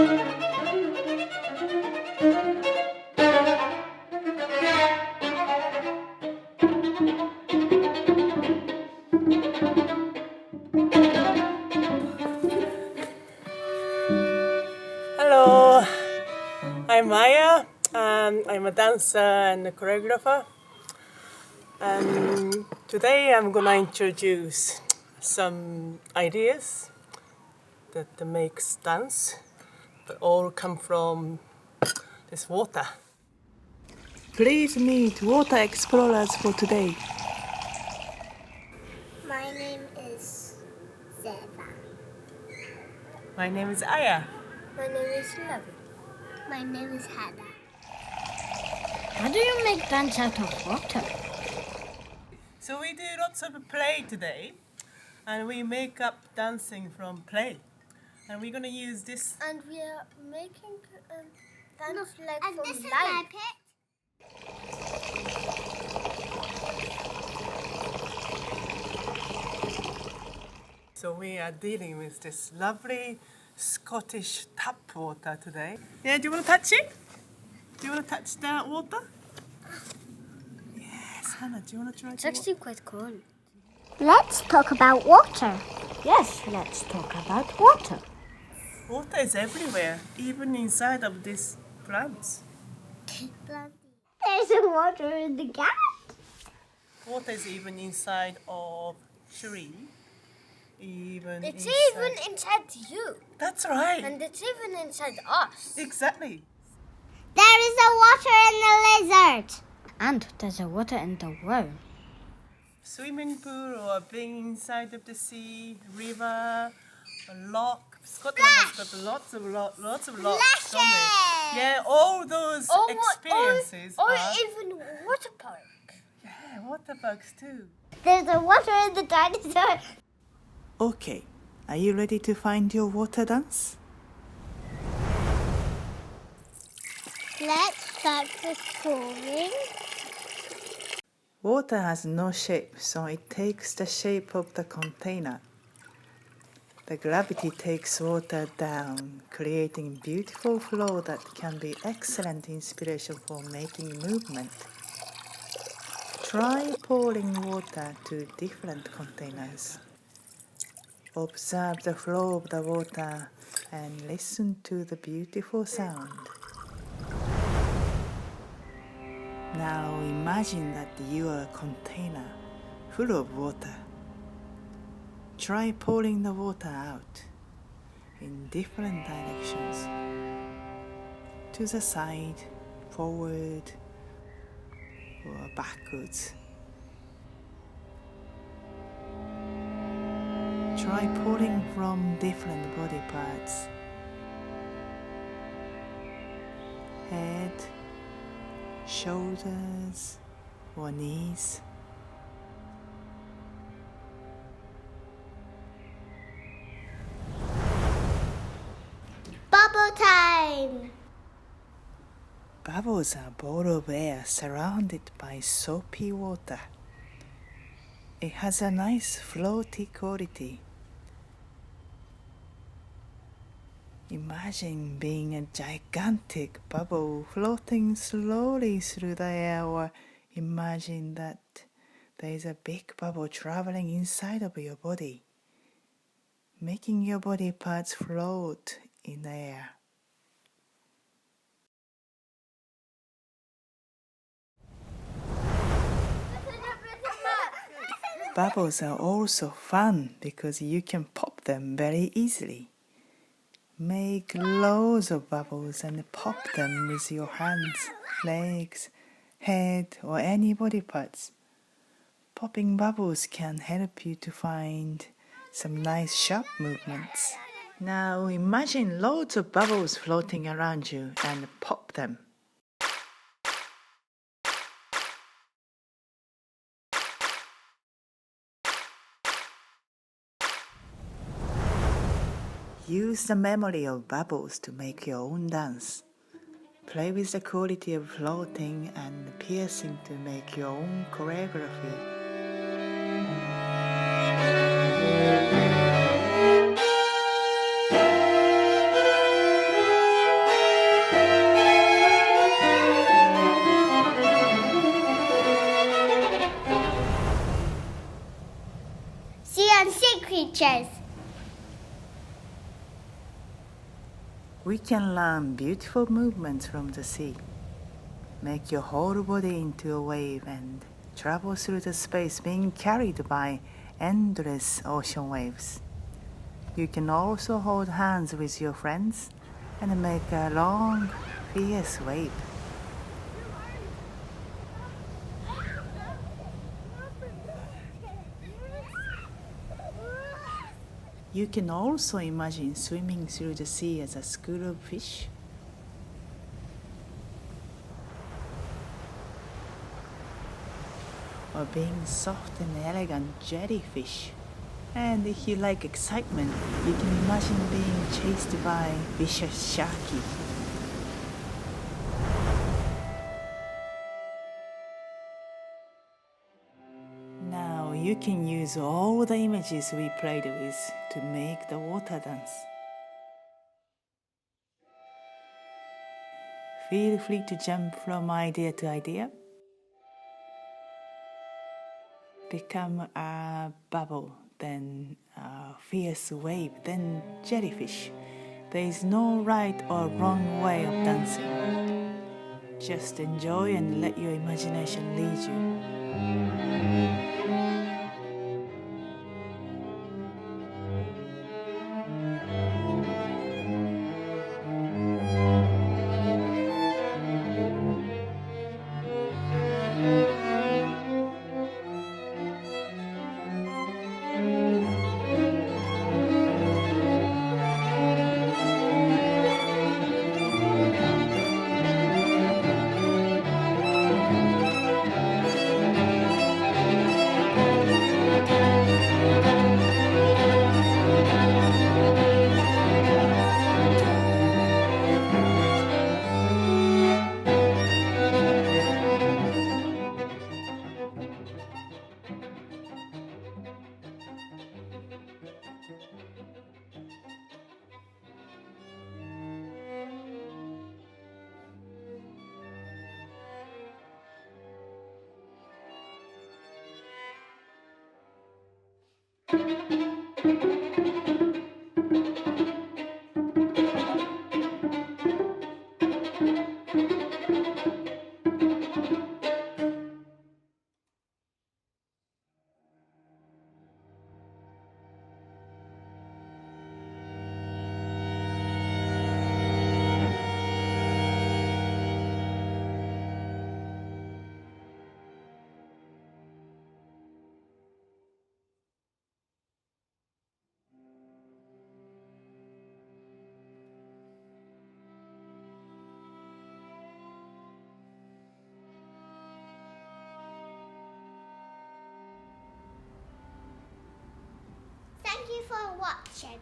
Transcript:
Hello, I'm Aya. I'm a dancer and a choreographer. And today I'm gonna introduce some ideas that makes dance, but all come from this water. Please meet water explorers for today. My name is Zeva. My name is Aya. My name is Lovey. My name is Hannah. How do you make dance out of water? So we do lots of play today, and we make up dancing from play. And we're gonna use this. And we are making dance like and from this life. Is my pet. So we are dealing with this lovely Scottish tap water today. Yeah, do you want to touch it? Do you want to touch that water? Yes, Hannah, do you want to try? It's actually quite cool. Let's talk about water. Yes, let's talk about water. Water is everywhere, even inside of these plants. There's water in the cat. Water is even inside of tree. It's even inside you. That's right. And it's even inside us. Exactly. There is a water in the lizard. And there's a water in the worm. Swimming pool or being inside of the sea, river, a loch. Scotland has got lots of locks, don't they? Yeah, all those experiences. Or even water park. Yeah, water parks too. There's a water in the dinosaur. Okay, are you ready to find your water dance? Let's start the pouring. Water has no shape, so it takes the shape of the container. The gravity takes water down, creating beautiful flow that can be excellent inspiration for making movement. Try pouring water to different containers. Observe the flow of the water and listen to the beautiful sound. Now imagine that you are a container full of water. Try pouring the water out in different directions. To the side, forward, or backwards. Try pouring from different body parts. Head, shoulders, or knees. Bubble time! Bubbles are a ball of air surrounded by soapy water. It has a nice floaty quality. Imagine being a gigantic bubble floating slowly through the air, or imagine that there is a big bubble traveling inside of your body, making your body parts float in the air. Bubbles are also fun because you can pop them very easily. Make loads of bubbles and pop them with your hands, legs, head, or any body parts. Popping bubbles can help you to find some nice sharp movements. Now imagine loads of bubbles floating around you and pop them. Use the memory of bubbles to make your own dance. Play with the quality of floating and piercing to make your own choreography. We can learn beautiful movements from the sea. Make your whole body into a wave and travel through the space being carried by endless ocean waves. You can also hold hands with your friends and make a long, fierce wave. You can also imagine swimming through the sea as a school of fish. Or being soft and elegant jellyfish. And if you like excitement, you can imagine being chased by vicious sharky. Now you can use all the images we played with to make the water dance. Feel free to jump from idea to idea. Become a bubble, then a fierce wave, then jellyfish. There is no right or wrong way of dancing. Just enjoy and let your imagination lead you. Thank you for watching.